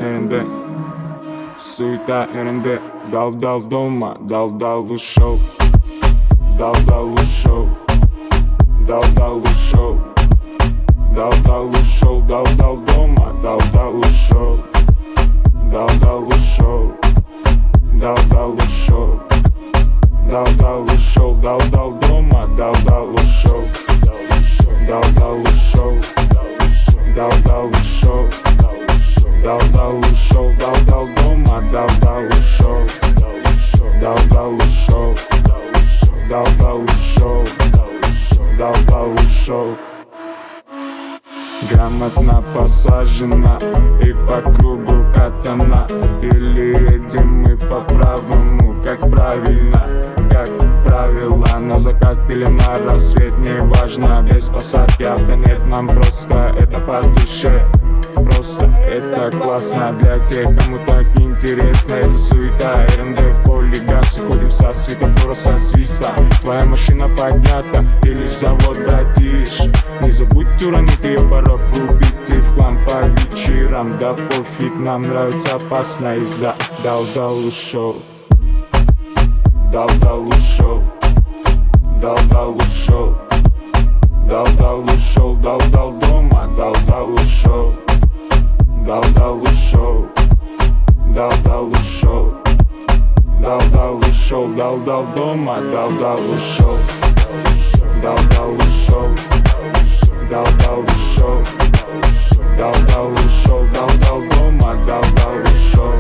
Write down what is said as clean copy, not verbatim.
ерінде, суета ерінде. Дал дома, дал ушел, дал ушел, дал ушел, дал ушел, дал дома, дал ушел, дал ушел, дал ушел, дал ушел, дал дома, дал ушел, дал ушел, дал ушел, дал ушел, дал дома, дал ушел, дал ушел, дал ушел, дал ушел. Грамотно посажена и по кругу катана. Или едем мы по правому, как правильно, как правило. На закат или на рассвет, не важно. Без посадки авто нет, нам просто это по душе. Просто это классно для тех, кому так интересно. Это суета, РНД в поле газ. Уходим со светофора, со свиста. Твоя машина поднята или завод, братиш. Не забудь уронить ее порог, убить и в хлам по вечерам. Да пофиг, нам нравится опасная езда. Дал ушел, дал ушел, дал ушел, дал ушел, дал дома, дал ушел, дал ушел, дал ушел, дал ушел, дал дома, дал ушел, дал ушел, дал ушел, дал ушел, дал дома, дал ушел.